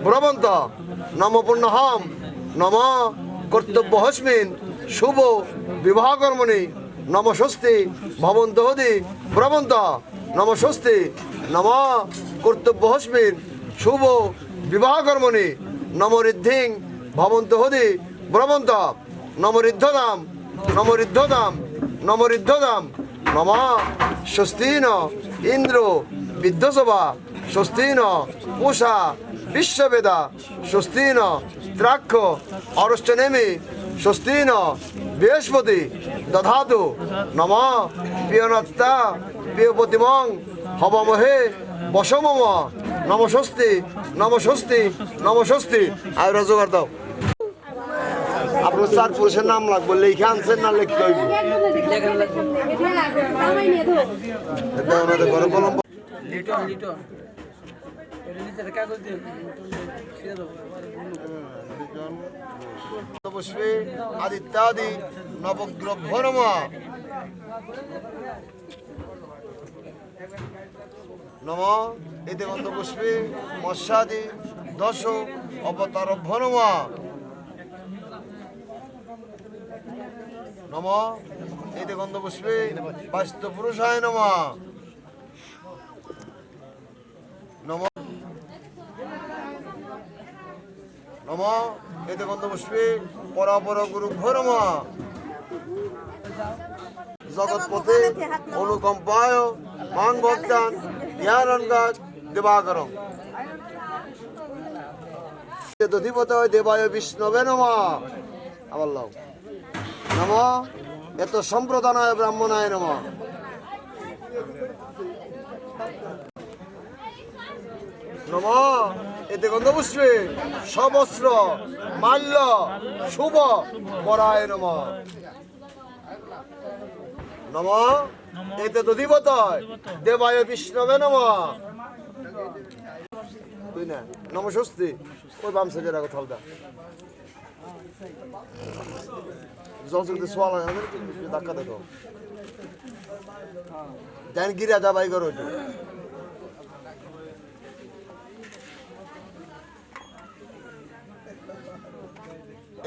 ব্রবন্ত নম পুণ্যহম নম কর্তব্য হস্মিন শুভ বিবাহ কর্মণি নম স্বস্তি ভবন্ত হদি ব্রবন্ত নম স্বস্তি নম কর্তব্য হস্মিন শুভ বিবাহ কর্মণি নম ঋদ্ধিং ভবন্ত হদি ব্রবন্ত নম ঋদ্ধদাম নম ঋদ্ধদাম নম ঋদ্ধদাম নম স্বস্তিন ইন্দ্র বিদ্যসভা স্বস্তিন উষা বিশ্ববেদা স্বস্তিন ত্রাক্ষ অরষ্টনেমি স্বস্তিন বৃহস্পতি দধাতু নম প্রিয়নত্তা প্রিয়পতিমং হবমহে বসমম নম স্বস্তি নম স্বস্তি নম স্বস্তি আর রোজগার দাও আপনার চার পুরুষের নাম লাগবে লিখে আনছেন না লিখতে হইব পুষ্পে আদিত্যাদি নবগ্রভ্য নম নম এতে গন্ধ পুষ্পে মৎস্যাদি দশ অবতারভ্য নম নম এতে গন্ধ পুষ্পে বাস্ত পুরুষায় নম নম নম এতে গন্ধ পুষ্পে পরাপর গুরুভ্য নম জগৎপথে অনুকম্পায় মাং ভক্তান জ্ঞানঙ্গাত দিবাকরম দধিপতয় দেবায় বিষ্ণবে নম আবার লাও নম এত সম্প্রদানায় ব্রাহ্মণায় নম নম এতে গন্ধপুষ্পে সবস্ত্র মাল্য শুভ পরায় নম নম এতে দধিপতয় দেবায় বিষ্ণবে নম তুই না নম স্বস্তি ওই বাম সাইডে রাখো থালটা জলসুতে সোয়াল ধাক্কা দেখো দেন গিরা যাবাই করো একটু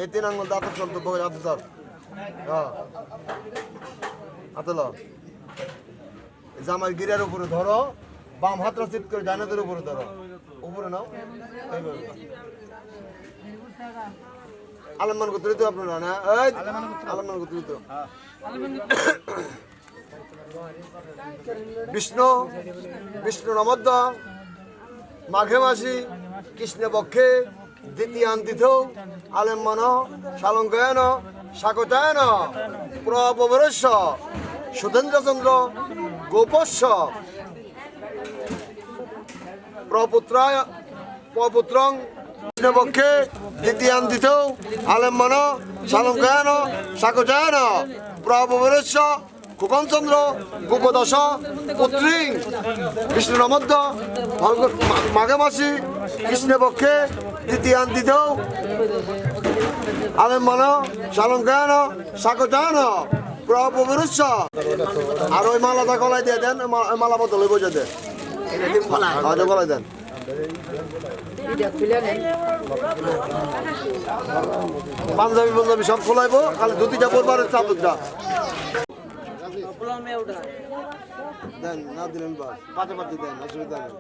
এই তিন আঙ্গুল দাঁত চলতো বই হাতে ধর হ্যাঁ হাতে ল জামাই গিরার উপরে ধরো বাম হাতটা চিত করে ডানাদের উপরে ধরো উপরে নাও এইভাবে আলমান করতে তো আপনারা না আলমান করতে তো বিষ্ণু বিষ্ণু নমদ্দ মাঘে মাসি কৃষ্ণ পক্ষে দ্বিতীয়ান্তিথ আলেম্মন শালঙ্কয়ন শাকতায়ন প্রবরস্য সুধেন্দ্রচন্দ্র গোপস্য প্রপুত্রায় প্রপুত্রং কৃষ্ণপক্ষে দ্বিতীয়ান্তিথ আলেম্মন শালঙ্কয়ন শাকতায়ন প্রবরস্য কুকনচন্দ্র গোপদশ পুত্রী বিষ্ণু নমদ্দ মাঘে মাসি কৃষ্ণপক্ষে দ্বিতীয়ান্তিথ আলেম্মন শালঙ্কয়ন শাকতায়ন প্রবরস্য আর ওই মালাটা গলায় দিয়ে দেন মালা বদলে বোঝা দেন গলায় দেন পাঞ্জাবি পাঞ্জাবি সব খোলাইবো খালি ধুতিটা পরবার চাদরটা দেন না দিলেন পাঁচে পাঁচে দেন অসুবিধা নেই